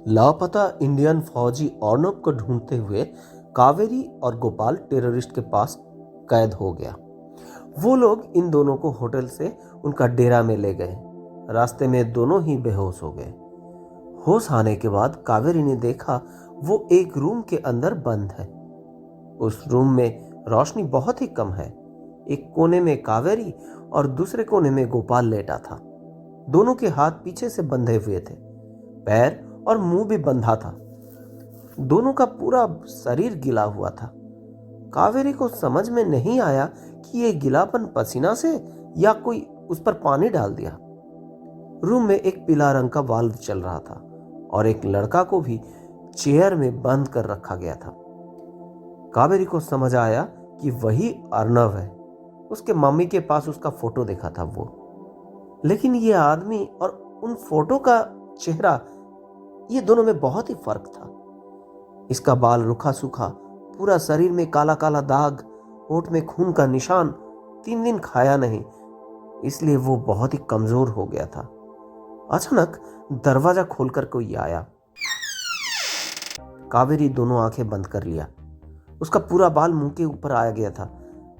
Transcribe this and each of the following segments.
लापता इंडियन फौजी अर्नब को ढूंढते हुए कावेरी और गोपाल टेररिस्ट के पास कैद हो गया। वो लोग इन दोनों को होटल से उनका डेरा में ले गए। रास्ते में दोनों ही बेहोश हो गए। होश आने के बाद कावेरी ने देखा वो एक रूम के अंदर बंद है। उस रूम में रोशनी बहुत ही कम है। एक कोने में कावेरी और दूसरे कोने में गोपाल लेटा था। दोनों के हाथ पीछे से बंधे हुए थे। पैर और मुंह भी बंधा था। दोनों का पूरा शरीर गिला हुआ था। कावेरी को समझ में नहीं आया कि ये गिलापन पसीना से या कोई उस पर पानी डाल दिया। रूम में एक पीला रंग का वाल्व चल रहा था और एक लड़का को भी चेयर में बंद कर रखा गया था। कावेरी को समझ आया कि वही अर्नव है। उसके मम्मी के पास उसका फोटो देखा था वो। लेकिन ये आदमी और उन फोटो का चेहरा, ये दोनों में बहुत ही फर्क था। इसका बाल रूखा सूखा, पूरा शरीर में काला काला दाग, होंठ में खून का निशान। 3 दिन खाया नहीं, इसलिए वो बहुत ही कमजोर हो गया था। अचानक दरवाजा खोलकर कोई आया। कावेरी दोनों आंखें बंद कर लिया। उसका पूरा बाल मुंह के ऊपर आ गया था,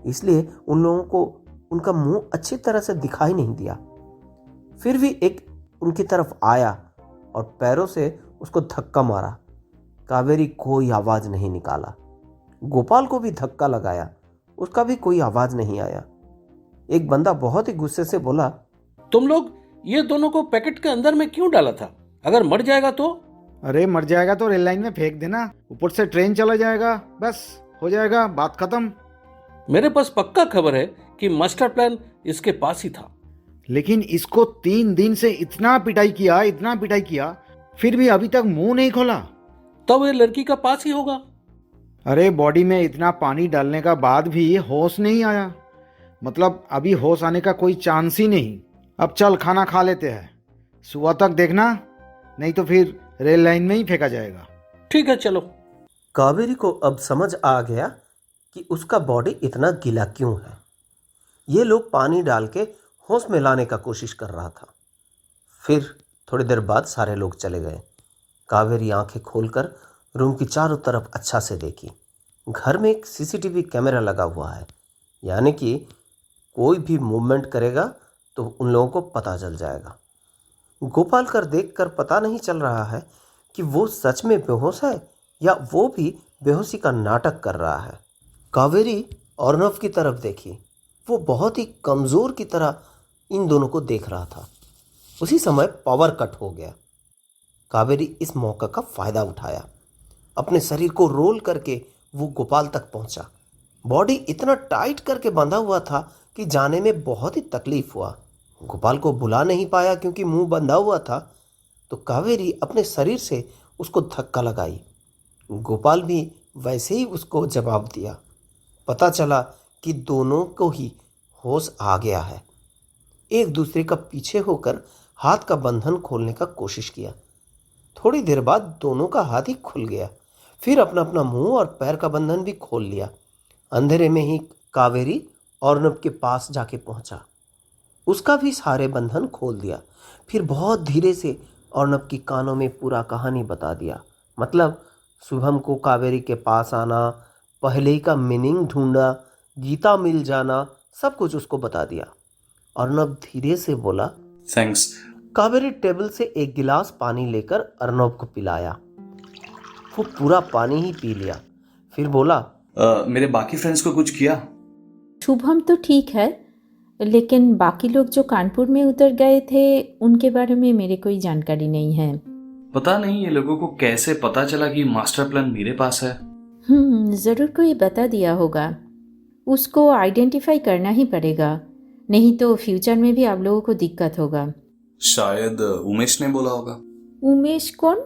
इसलिए उन लोगों को उनका मुंह अच्छी तरह से दिखाई नहीं दिया। फिर भी एक उनकी तरफ आया और पैरों से उसको धक्का मारा। कावेरी कोई आवाज नहीं निकाला। गोपाल को भी धक्का लगाया, उसका भी कोई आवाज नहीं आया। एक बंदा बहुत ही गुस्से से बोला, तुम लोग ये दोनों को पैकेट के अंदर में क्यों डाला था? अगर मर जाएगा तो? अरे मर जाएगा तो रेल लाइन में फेंक देना, ऊपर से ट्रेन चला जाएगा, बस हो जाएगा, बात खत्म। मेरे पास पक्का खबर है कि मास्टर प्लान इसके पास ही था। लेकिन इसको 3 दिन से इतना पिटाई किया, फिर भी अभी तक मुंह नहीं खोला। तब ये लड़की का पास ही होगा। अरे बॉडी में इतना पानी डालने का बाद भी होश नहीं आया, मतलब अभी होश आने का कोई चांस ही नहीं। अब चल खाना खा लेते हैं, सुबह तक देखना, नहीं तो फिर रेल लाइन में ही फेंका जाएगा। ठीक है चलो। कावेरी को अब समझ आ गया कि उसका बॉडी इतना गीला क्यों है। ये लोग पानी डाल के होश में लाने का कोशिश कर रहा था। फिर थोड़ी देर बाद सारे लोग चले गए। कावेरी आंखें खोलकर रूम की चारों तरफ अच्छा से देखी। घर में एक सीसीटीवी कैमरा लगा हुआ है, यानी कि कोई भी मूवमेंट करेगा तो उन लोगों को पता चल जाएगा। गोपाल कर देखकर पता नहीं चल रहा है कि वो सच में बेहोश है या वो भी बेहोशी का नाटक कर रहा है। कावेरी अर्नव की तरफ देखी। वो बहुत ही कमज़ोर की तरह इन दोनों को देख रहा था। उसी समय पावर कट हो गया। कावेरी इस मौका का फ़ायदा उठाया। अपने शरीर को रोल करके वो गोपाल तक पहुंचा। बॉडी इतना टाइट करके बंधा हुआ था कि जाने में बहुत ही तकलीफ हुआ। गोपाल को बुला नहीं पाया क्योंकि मुंह बंधा हुआ था, तो कावेरी अपने शरीर से उसको धक्का लगाई। गोपाल भी वैसे ही उसको जवाब दिया। पता चला कि दोनों को ही होश आ गया है। एक दूसरे का पीछे होकर हाथ का बंधन खोलने का कोशिश किया। थोड़ी देर बाद दोनों का हाथ ही खुल गया। फिर अपना अपना मुंह और पैर का बंधन भी खोल लिया। अंधेरे में ही कावेरी अर्नब के पास जाके पहुंचा। उसका भी सारे बंधन खोल दिया। फिर बहुत धीरे से अर्नब की कानों में पूरा कहानी बता दिया। मतलब शुभम को कावेरी के पास आना, पहले ही का मीनिंग ढूंढा, गीता मिल जाना, सब कुछ उसको बता दिया। अर्नब धीरे से बोला, थैंक्स। कावेरी टेबल से एक गिलास पानी लेकर अर्नब को पिलाया। वो पूरा पानी ही पी लिया। फिर बोला, मेरे बाकी फ्रेंड्स को कुछ किया? शुभम तो ठीक है, लेकिन बाकी लोग जो कानपुर में उतर गए थे उनके बारे में मेरे कोई जानकारी नहीं है। पता नहीं ये लोगों को कैसे पता चला कि मास्टर प्लान मेरे पास है। ज़रूर कोई बता दिया होगा। उसको आइडेंटिफाई करना ही पड़ेगा, नहीं तो फ्यूचर में भी आप लोगों को दिक्कत होगा। शायद उमेश ने बोला होगा। उमेश कौन?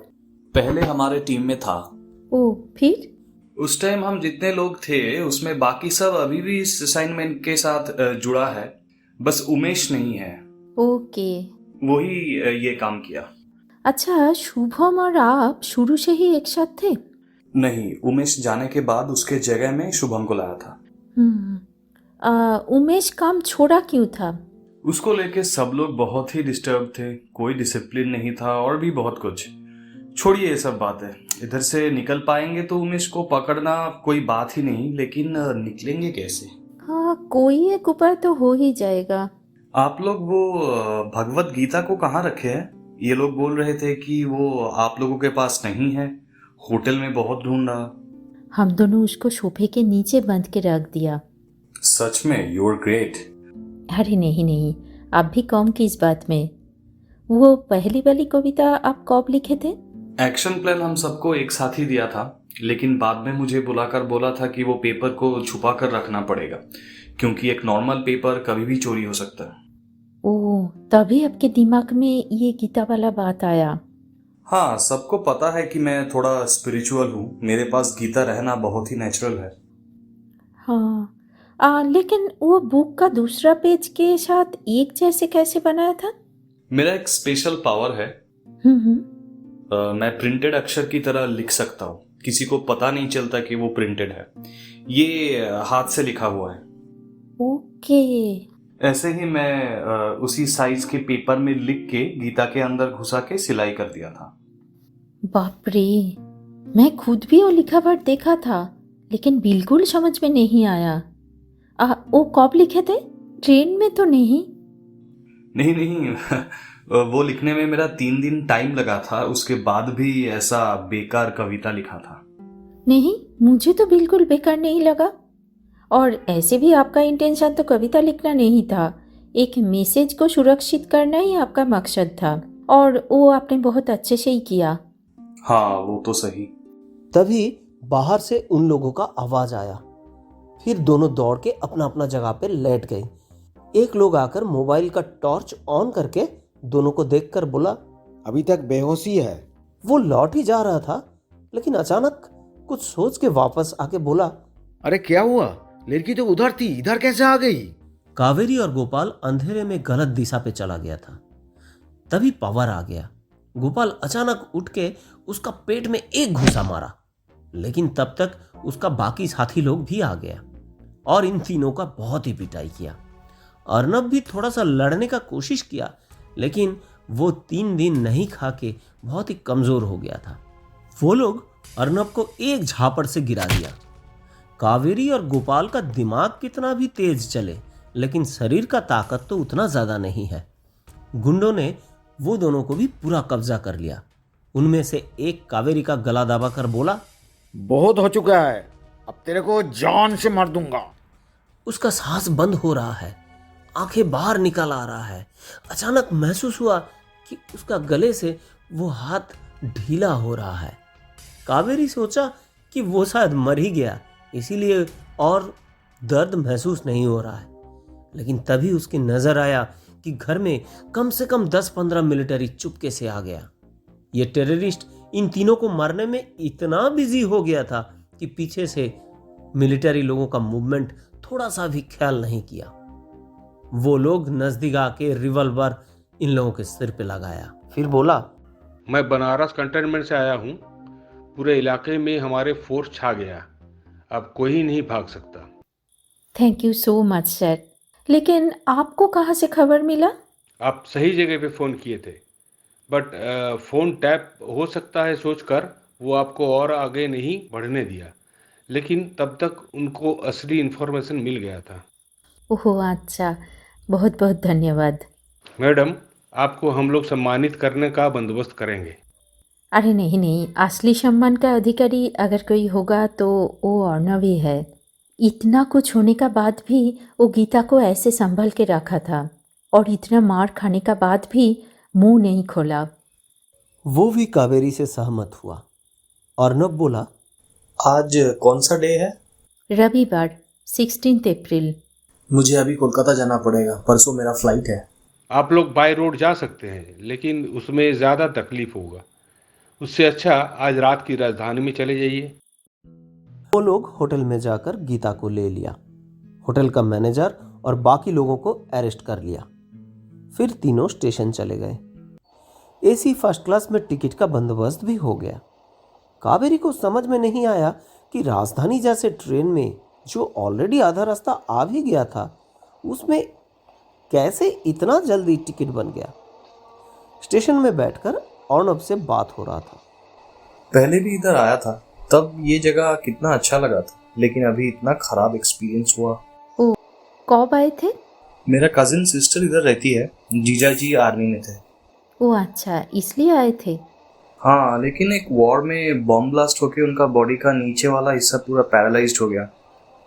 पहले हमारे टीम में था। ओ, फिर? उस टाइम हम जितने लोग थे उसमें बाकी सब अभी भी इस असाइनमेंट के साथ जुड़ा है, बस उमेश नहीं है। ओके। वही ये काम किया। अच्छा, शुभम और आप शुरू से ही एक साथ थे? नहीं, उमेश जाने के बाद उसके जगह में शुभम को लाया था। उमेश काम छोड़ा क्यों था? उसको लेके सब लोग बहुत ही डिस्टर्ब थे, कोई डिसिप्लिन नहीं था और भी बहुत कुछ। छोड़िए ये सब बातें। इधर से निकल पाएंगे तो उमेश को पकड़ना कोई बात ही नहीं, लेकिन निकलेंगे कैसे? हाँ, कोई एक उपाय तो हो ही जाएगा। आप लोग वो भगवत गीता को कहाँ रखे हैं? ये लोग बोल रहे थे कि वो आप लोगों के पास नहीं है, होटल में बहुत ढूंढा। हम दोनों उसको सोफे के नीचे बंद के रख दिया। सच में यू आर ग्रेट। अरे नहीं नहीं, आप भी कम की इस बात में। वो पहली वाली कविता आप कब लिखे थे? एक्शन प्लान हम सबको एक साथ ही दिया था, लेकिन बाद में मुझे बुलाकर बोला था कि वो पेपर को छुपा कर रखना पड़ेगा, क्योंकि एक नॉर्मल पेपर कभी भी चोरी हो सकता है। ओह, तभी आपके दिमाग में ये गीता वाला बात आया। हाँ, सबको पता है कि मैं थोड़ा स्पिरिचुअल हूँ, मेरे पास गीता रहना बहुत ही नेचुरल है। हाँ, लेकिन वो बुक का दूसरा पेज के साथ एक जैसे कैसे बनाया था? मेरा एक स्पेशल पावर है। हम्म। मैं प्रिंटेड अक्षर की तरह लिख सकता हूँ, किसी को पता नहीं चलता कि वो प्रिंटेड है। ये हाथ से लिखा हुआ है। ओके। ऐसे ही मैं उसी साइज के पेपर में लिख के गीता के अंदर घुसा के सिलाई कर दिया था। बाप रे, मैं खुद भी वो लिखावट देखा था, लेकिन बिल्कुल समझ में नहीं आया। वो कब लिखे थे? ट्रेन में तो नहीं? नहीं वो लिखने में मेरा 3 दिन टाइम लगा था, उसके बाद भी ऐसा बेकार कविता लिखा था। नहीं, मुझे तो बिल्कुल बेकार नहीं लगा। और ऐसे भी आपका इंटेंशन तो कविता लिखना नहीं था, एक मैसेज को सुरक्षित करना ही आपका मकसद था, और वो आपने बहुत अच्छे से ही किया। हाँ, वो तो सही। तभी बाहर से उन लोगों का आवाज आया। फिर दोनों दौड़ के अपना अपना जगह पे लेट गए। एक लोग आकर मोबाइल का टॉर्च ऑन करके दोनों को देखकर बोला, अभी तक बेहोशी है। वो लौट ही जा रहा था, लेकिन अचानक कुछ सोच के वापस आके बोला, अरे क्या हुआ? लड़की तो उधर थी, इधर कैसे आ गई? कावेरी और गोपाल अंधेरे में गलत दिशा पे चला गया था। तभी पावर आ गया। गोपाल अचानक उठ के उसका पेट में एक घूंसा मारा, लेकिन तब तक उसका बाकी साथी लोग भी आ गया और इन तीनों का बहुत ही पिटाई किया। अर्नब भी थोड़ा सा लड़ने का कोशिश किया, लेकिन वो 3 दिन नहीं खा के बहुत ही कमजोर हो गया था। वो लोग अर्नब को एक झापड़ से गिरा दिया। कावेरी और गोपाल का दिमाग कितना भी तेज चले, लेकिन शरीर का ताकत तो उतना ज्यादा नहीं है। गुंडों ने वो दोनों को भी पूरा कब्जा कर लिया। उनमें से एक कावेरी का गला दबाकर बोला, बहुत हो चुका है, अब तेरे को जान से मार दूंगा। उसका सांस बंद हो रहा है, आंखें बाहर निकल आ रहा है। अचानक महसूस हुआ कि उसका गले से वो हाथ ढीला हो रहा है। कावेरी सोचा कि वो शायद मर ही गया, इसीलिए और दर्द महसूस नहीं हो रहा है। लेकिन तभी उसकी नजर आया कि घर में कम से कम 10-15 मिलिट्री चुपके से आ गया। ये टेररिस्ट इन तीनों को मारने में इतना बिजी हो गया था कि पीछे से मिलिट्री लोगों का मूवमेंट थोड़ा सा भी ख्याल नहीं किया। वो लोग नजदीक आके रिवॉल्वर इन लोगों के सिर पे लगाया, फिर बोला, मैं बनारस कंटेनमेंट से आया हूँ। पूरे इलाके में हमारे फोर्स छा गया, अब कोई नहीं भाग सकता। Thank you so much sir. लेकिन आपको कहाँ से खबर मिला? आप सही जगह पे फ़ोन किए थे, बट फ़ोन टैप हो सकता है सोचकर वो आपको और आगे नहीं बढ़ने दिया, लेकिन तब तक उनको असली इन्फॉर्मेशन मिल गया था। ओह अच्छा, बहुत बहुत धन्यवाद। मैडम, आपको हम लोग सम्मानित करने का बंदोबस्त करेंगे। अरे नहीं नहीं, असली सम्मान का अधिकारी अगर कोई होगा तो वो अर्णव ही है। इतना कुछ होने का बाद भी वो गीता को ऐसे संभल के रखा था, और इतना मार खाने का बाद भी मुंह नहीं खोला। वो भी कावेरी से सहमत हुआ। अर्नब बोला, आज कौन सा डे है? रविवार 16 अप्रैल। मुझे अभी कोलकाता जाना पड़ेगा, परसों मेरा फ्लाइट है। आप लोग बाय रोड जा सकते हैं, लेकिन उसमें ज़्यादा तकलीफ होगा। उससे अच्छा आज रात की राजधानी में चले जाइए। वो लोग होटल में जाकर गीता को ले लिया। होटल का मैनेजर और बाकी लोगों को अरेस्ट कर लिया। फिर तीनों स्टेशन चले गए। एसी फर्स्ट क्लास में टिकट का बंदोबस्त भी हो गया। कावेरी को समझ में नहीं आया कि राजधानी जैसे ट्रेन में जो ऑलरेडी आधा रास्ता आ भी गया था, उसमें कैसे इतना जल्दी टिकट बन गया। स्टेशन में बैठकर अर्णब से बात हो रहा था। पहले भी इधर आया था, तब ये जगह कितना अच्छा लगा था, लेकिन अभी इतना खराब एक्सपीरियंस हुआ। ओ, कब आए थे? मेरा कजिन सिस्टर इधर रहती है, जीजा जी आर्मी में थे। ओ अच्छा, इसलिए आए थे। हाँ, लेकिन एक वॉर में बॉम्ब ब्लास्ट होके उनका बॉडी का नीचे वाला हिस्सा पूरा पैरालाइज्ड हो गया।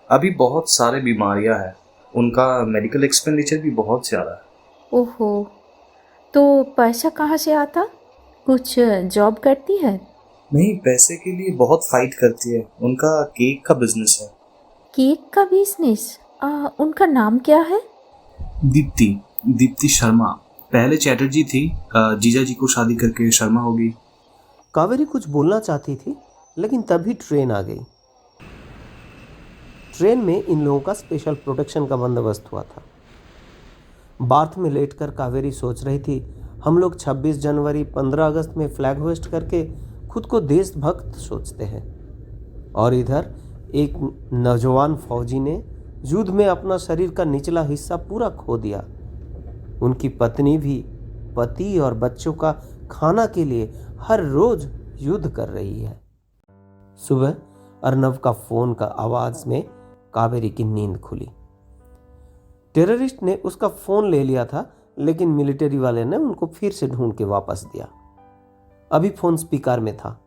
अभी बहुत सारे बीमारियां हैं, उनका मेडिकल एक्सपेंडिचर भी बहुत ज़्यादा है। ओहो, तो पैसा कहाँ से आता? कुछ जॉब करती है? नहीं, पैसे के लिए बहुत फाइट करती है, उनका केक का बिजनेस है। केक का बिजनेस? उनका नाम क्या है? दीप्ति शर्मा। पहले चैटर्जी थी, जीजा जी को शादी करके शर्मा होगी। कावेरी कुछ बोलना चाहती थी, लेकिन तभी ट्रेन आ गई। ट्रेन में इन लोगों का स्पेशल प्रोटेक्शन का बंदोबस्त हुआ था। बार्थ में लेटकर कावेरी सोच रही थी, हम लोग 26 जनवरी 15 अगस्त में फ्लैग होस्ट करके खुद को देशभक्त सोचते हैं, और इधर एक नौजवान फौजी ने युद्ध में अपना शरीर का निचला हिस्सा पूरा खो दिया। उनकी पत्नी भी पति और बच्चों का खाना के लिए हर रोज युद्ध कर रही है। सुबह अर्नव का फोन का आवाज में कावेरी की नींद खुली। टेररिस्ट ने उसका फोन ले लिया था, लेकिन मिलिट्री वाले ने उनको फिर से ढूंढ के वापस दिया। अभी फोन स्पीकर में था।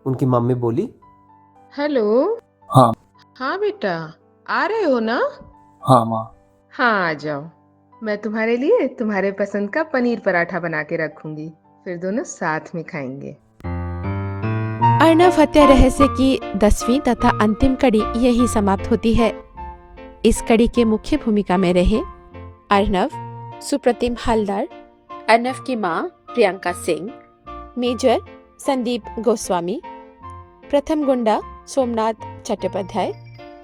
उनकी मम्मी बोली, हेलो। हाँ। हाँ बेटा, आ रहे हो ना? हाँ माँ। हाँ, आ जाओ। मैं तुम्हारे लिए तुम्हारे पसंद का पनीर पराठा बना के रखूंगी, फिर दोनों साथ में खाएंगे। अर्नव हत्या रहस्य की 10वीं तथा अंतिम कड़ी यही समाप्त होती है। इस कड़ी के मुख्य भूमिका में रहे अर्नव, सुप्रतिम हलदर, अर्नव की मां प्रियंका सिंह, मेजर संदीप गोस्वामी, प्रथम गुंडा सोमनाथ चट्टोपाध्याय,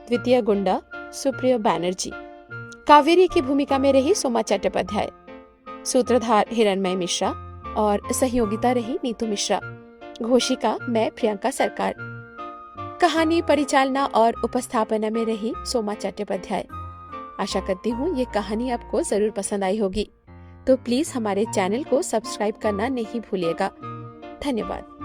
द्वितीय गुंडा सुप्रिया बैनर्जी। कावेरी की भूमिका में रही सोमा चट्टोपाध्याय, सूत्रधार हिरणमय मिश्रा और सहयोगिता रही नीतू मिश्रा। घोषिका मैं प्रियंका सरकार। कहानी परिचालना और उपस्थापना में रही सोमा चट्टोपाध्याय। आशा करती हूँ ये कहानी आपको जरूर पसंद आई होगी, तो प्लीज हमारे चैनल को सब्सक्राइब करना नहीं भूलिएगा। धन्यवाद।